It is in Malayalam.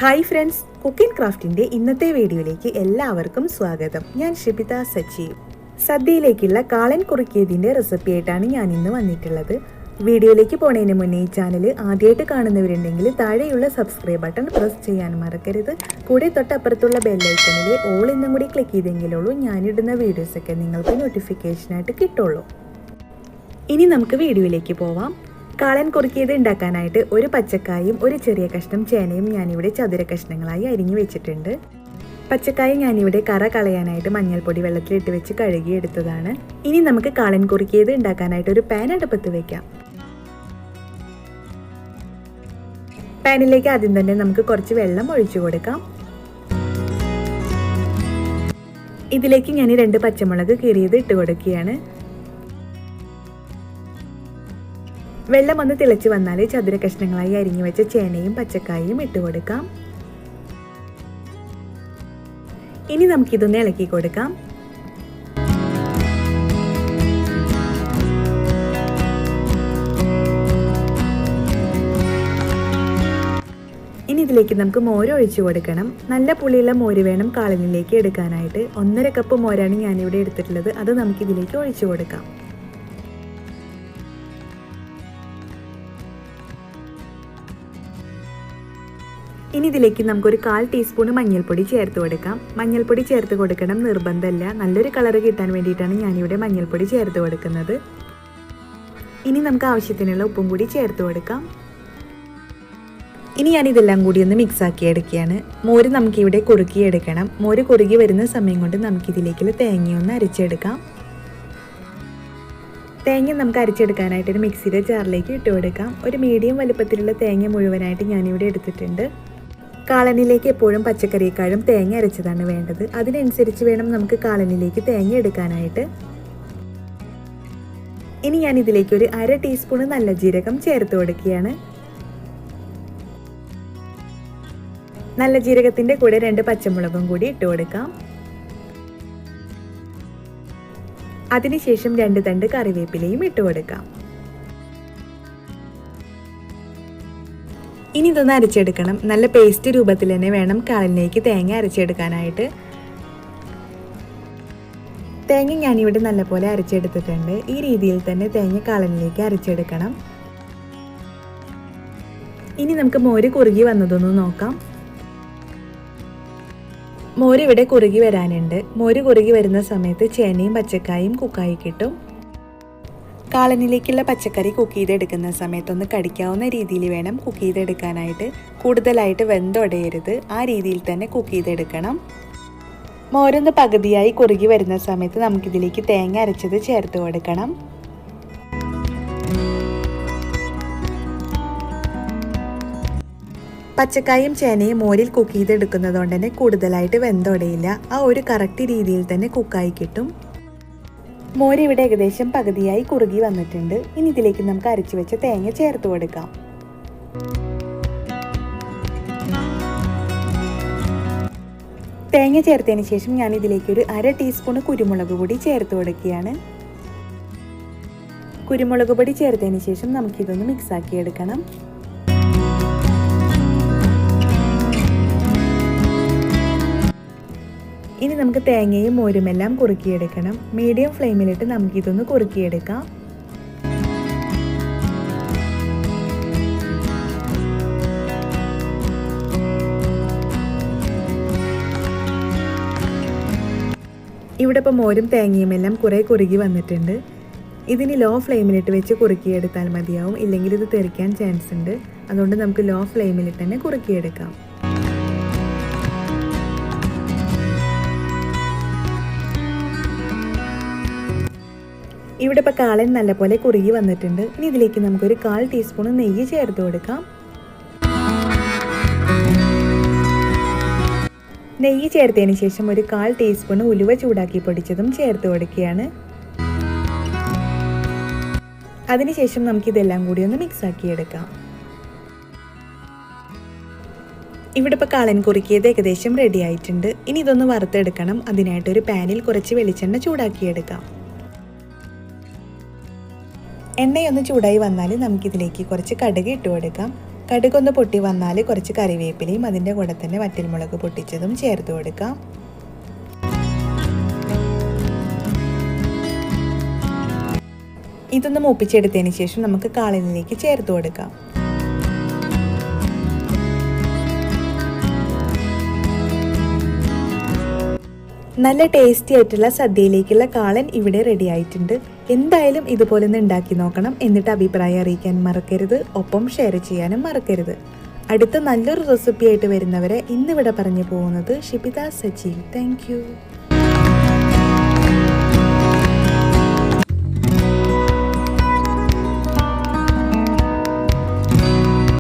ഹായ് ഫ്രണ്ട്സ്, കുക്കിംഗ് ക്രാഫ്റ്റിൻ്റെ ഇന്നത്തെ വീഡിയോയിലേക്ക് എല്ലാവർക്കും സ്വാഗതം. ഞാൻ ഷിബിത സച്ചീവ്. സദ്യയിലേക്കുള്ള കാളൻ കുറുക്കിയതിൻ്റെ റെസിപ്പി ആയിട്ടാണ് ഞാൻ ഇന്ന് വന്നിട്ടുള്ളത്. വീഡിയോയിലേക്ക് പോണതിന് മുന്നേ ഈ ചാനൽ ആദ്യമായിട്ട് കാണുന്നവരുണ്ടെങ്കിൽ താഴെയുള്ള സബ്സ്ക്രൈബ് ബട്ടൺ പ്രസ് ചെയ്യാൻ മറക്കരുത്. കൂടെ തൊട്ടപ്പുറത്തുള്ള ബെല്ലൈക്കണിൽ ഓൾ എന്നും കൂടി ക്ലിക്ക് ചെയ്തെങ്കിലുള്ളൂ ഞാനിടുന്ന വീഡിയോസൊക്കെ നിങ്ങൾക്ക് നോട്ടിഫിക്കേഷനായിട്ട് കിട്ടുള്ളൂ. ഇനി നമുക്ക് വീഡിയോയിലേക്ക് പോവാം. കാളൻ കുറുക്കിയത് ഉണ്ടാക്കാനായിട്ട് ഒരു പച്ചക്കായും ഒരു ചെറിയ കഷ്ണം ചേനയും ഞാനിവിടെ ചതുര കഷ്ണങ്ങളായി അരിഞ്ഞു വെച്ചിട്ടുണ്ട്. പച്ചക്കായ ഞാനിവിടെ കറ കളയാനായിട്ട് മഞ്ഞൾപ്പൊടി വെള്ളത്തിലിട്ട് വെച്ച് കഴുകി എടുത്തതാണ്. ഇനി നമുക്ക് കാളൻ കുറുക്കിയത് ഉണ്ടാക്കാനായിട്ട് ഒരു പാൻ അടുപ്പത്ത് വെക്കാം. പാനിലേക്ക് ആദ്യം തന്നെ നമുക്ക് കുറച്ച് വെള്ളം ഒഴിച്ചു കൊടുക്കാം. ഇതിലേക്ക് ഞാൻ 2 പച്ചമുളക് കീറിയത് ഇട്ട് കൊടുക്കുകയാണ്. വെള്ളം ഒന്ന് തിളച്ച് വന്നാൽ ചതുര കഷ്ണങ്ങളായി അരിഞ്ഞു വെച്ച ചേനയും പച്ചക്കായും ഇട്ട് കൊടുക്കാം. ഇനി നമുക്കിതൊന്ന് ഇളക്കി കൊടുക്കാം. ഇനി ഇതിലേക്ക് നമുക്ക് മോര് ഒഴിച്ചു കൊടുക്കണം. നല്ല പുളിയുള്ള മോര് വേണം കാളനിലേക്ക് എടുക്കാനായിട്ട്. 1.5 കപ്പ് മോരാണ് ഞാനിവിടെ എടുത്തിട്ടുള്ളത്. അത് നമുക്കിതിലേക്ക് ഒഴിച്ചു കൊടുക്കാം. ഇനി ഇതിലേക്ക് നമുക്കൊരു 1/4 ടീസ്പൂൺ മഞ്ഞൾപ്പൊടി ചേർത്ത് കൊടുക്കാം. മഞ്ഞൾപ്പൊടി ചേർത്ത് കൊടുക്കണം നിർബന്ധമല്ല, നല്ലൊരു കളർ കിട്ടാൻ വേണ്ടിയിട്ടാണ് ഞാനിവിടെ മഞ്ഞൾപ്പൊടി ചേർത്ത് കൊടുക്കുന്നത്. ഇനി നമുക്ക് ആവശ്യത്തിനുള്ള ഉപ്പും കൂടി ചേർത്ത് കൊടുക്കാം. ഇനി ഞാനിതെല്ലാം കൂടി ഒന്ന് മിക്സാക്കി എടുക്കുകയാണ്. മോര് നമുക്കിവിടെ കുറുക്കിയെടുക്കണം. മോര് കുറുകി വരുന്ന സമയം കൊണ്ട് നമുക്കിതിലേക്കുള്ള തേങ്ങയൊന്ന് അരച്ചെടുക്കാം. തേങ്ങ നമുക്ക് അരച്ചെടുക്കാനായിട്ട് ഒരു മിക്സിയുടെ ജാറിലേക്ക് ഇട്ട് കൊടുക്കാം. ഒരു മീഡിയം വലുപ്പത്തിലുള്ള തേങ്ങ മുഴുവനായിട്ട് ഞാനിവിടെ എടുത്തിട്ടുണ്ട്. കാളനിലേക്ക് എപ്പോഴും പച്ചക്കറിയേക്കാളും തേങ്ങ അരച്ചതാണ് വേണ്ടത്. അതിനനുസരിച്ച് വേണം നമുക്ക് കാളനിലേക്ക് തേങ്ങ എടുക്കാനായിട്ട്. ഇനി ഞാൻ ഇതിലേക്ക് ഒരു 1/2 ടീസ്പൂൺ നല്ല ജീരകം ചേർത്ത് കൊടുക്കുകയാണ്. നല്ല ജീരകത്തിന്റെ കൂടെ 2 പച്ചമുളകും കൂടി ഇട്ട് കൊടുക്കാം. അതിനുശേഷം 2 തണ്ട് കറിവേപ്പിലയും ഇട്ട് കൊടുക്കാം. ഇനി ഇതൊന്ന് അരച്ചെടുക്കണം. നല്ല പേസ്റ്റ് രൂപത്തിൽ തന്നെ വേണം കാളനിലേക്ക് തേങ്ങ അരച്ചെടുക്കാനായിട്ട്. തേങ്ങ ഞാനിവിടെ നല്ലപോലെ അരച്ചെടുത്തിട്ടുണ്ട്. ഈ രീതിയിൽ തന്നെ തേങ്ങ കാളനിലേക്ക് അരച്ചെടുക്കണം. ഇനി നമുക്ക് മോര് കുറുകി വന്നതൊന്ന് നോക്കാം. മോര് ഇവിടെ കുറുകി വരാനുണ്ട്. മോര് കുറുകി വരുന്ന സമയത്ത് ചേനയും പച്ചക്കായും കുക്കായി കിട്ടും. കാളനിലേക്കുള്ള പച്ചക്കറി കുക്ക് ചെയ്തെടുക്കുന്ന സമയത്തൊന്ന് കടിക്കാവുന്ന രീതിയിൽ വേണം കുക്ക് ചെയ്തെടുക്കാനായിട്ട്. കൂടുതലായിട്ട് വെന്തൊടയരുത്, ആ രീതിയിൽ തന്നെ കുക്ക് ചെയ്തെടുക്കണം. മോരൊന്ന് പകുതിയായി കുറുകി വരുന്ന സമയത്ത് നമുക്കിതിലേക്ക് തേങ്ങ അരച്ചത് ചേർത്ത് കൊടുക്കണം. പച്ചക്കായും ചേനയും മോരിൽ കുക്ക് ചെയ്തെടുക്കുന്നത് കൊണ്ട് തന്നെ കൂടുതലായിട്ട് വെന്തൊടയില്ല. ആ ഒരു കറക്റ്റ് രീതിയിൽ തന്നെ കുക്കായി കിട്ടും. മോര് ഇവിടെ ഏകദേശം പകുതിയായി കുറുകി വന്നിട്ടുണ്ട്. ഇനി ഇതിലേക്ക് നമുക്ക് അരച്ചു വെച്ച തേങ്ങ ചേർത്ത് കൊടുക്കാം. തേങ്ങ ചേർത്തതിന് ശേഷം ഞാൻ ഇതിലേക്ക് ഒരു 1/2 ടീസ്പൂൺ കുരുമുളക് പൊടി ചേർത്ത് കൊടുക്കുകയാണ്. കുരുമുളക് പൊടി ചേർത്തതിന് ശേഷം നമുക്കിതൊന്ന് മിക്സാക്കി എടുക്കണം. ഇനി നമുക്ക് തേങ്ങയും മോരുമെല്ലാം കുറുക്കിയെടുക്കണം. മീഡിയം ഫ്ലെയിമിലിട്ട് നമുക്കിതൊന്ന് കുറുക്കിയെടുക്കാം. ഇവിടെ ഇപ്പോൾ മോരും തേങ്ങയും എല്ലാം കുറേ കുറുകി വന്നിട്ടുണ്ട്. ഇതിന് ലോ ഫ്ലെയിമിലിട്ട് വെച്ച് കുറുക്കിയെടുത്താൽ മതിയാവും, ഇല്ലെങ്കിൽ ഇത് തെറിക്കാൻ ചാൻസ് ഉണ്ട്. അതുകൊണ്ട് നമുക്ക് ലോ ഫ്ലെയിമിലിട്ട് തന്നെ കുറുക്കിയെടുക്കാം. ഇവിടെ ഇപ്പോൾ കാളൻ നല്ലപോലെ കുറുകി വന്നിട്ടുണ്ട്. ഇനി ഇതിലേക്ക് നമുക്കൊരു 1/4 ടീസ്പൂൺ നെയ്യ് ചേർത്ത് കൊടുക്കാം. നെയ്യ് ചേർത്തതിന് ശേഷം ഒരു 1/4 ടീസ്പൂൺ ഉലുവ ചൂടാക്കി പൊടിച്ചതും ചേർത്ത് കൊടുക്കുകയാണ്. അതിനുശേഷം നമുക്കിതെല്ലാം കൂടി ഒന്ന് മിക്സാക്കി എടുക്കാം. ഇവിടെ ഇപ്പോൾ കാളൻ കുറുക്കിയത് ഏകദേശം റെഡി ആയിട്ടുണ്ട്. ഇനി ഇതൊന്ന് വറുത്തെടുക്കണം. അതിനായിട്ട് ഒരു പാനിൽ കുറച്ച് വെളിച്ചെണ്ണ ചൂടാക്കിയെടുക്കാം. എണ്ണയൊന്ന് ചൂടായി വന്നാൽ നമുക്കിതിലേക്ക് കുറച്ച് കടുക് ഇട്ട് കൊടുക്കാം. കടുകൊന്ന് പൊട്ടി വന്നാൽ കുറച്ച് കറിവേപ്പിലയും അതിൻ്റെ കൂടെ തന്നെ വറ്റൽമുളക് പൊട്ടിച്ചതും ചേർത്ത് കൊടുക്കാം. ഇതൊന്ന് മൂപ്പിച്ചെടുത്തതിന് ശേഷം നമുക്ക് കാളനിലേക്ക് ചേർത്ത് കൊടുക്കാം. നല്ല ടേസ്റ്റി ആയിട്ടുള്ള സദ്യയിലേക്കുള്ള കാളൻ ഇവിടെ റെഡി ആയിട്ടുണ്ട്. എന്തായാലും ഇതുപോലെ ഒന്ന് ഉണ്ടാക്കി നോക്കണം. എന്നിട്ട് അഭിപ്രായം അറിയിക്കാൻ മറക്കരുത്. ഒപ്പം ഷെയർ ചെയ്യാനും മറക്കരുത്. അടുത്ത നല്ലൊരു റെസിപ്പി ആയിട്ട് വരുന്നവരെ ഇന്നിവിടെ പറഞ്ഞു പോകുന്നത് ഷിബിത സജീവ്. Thank you.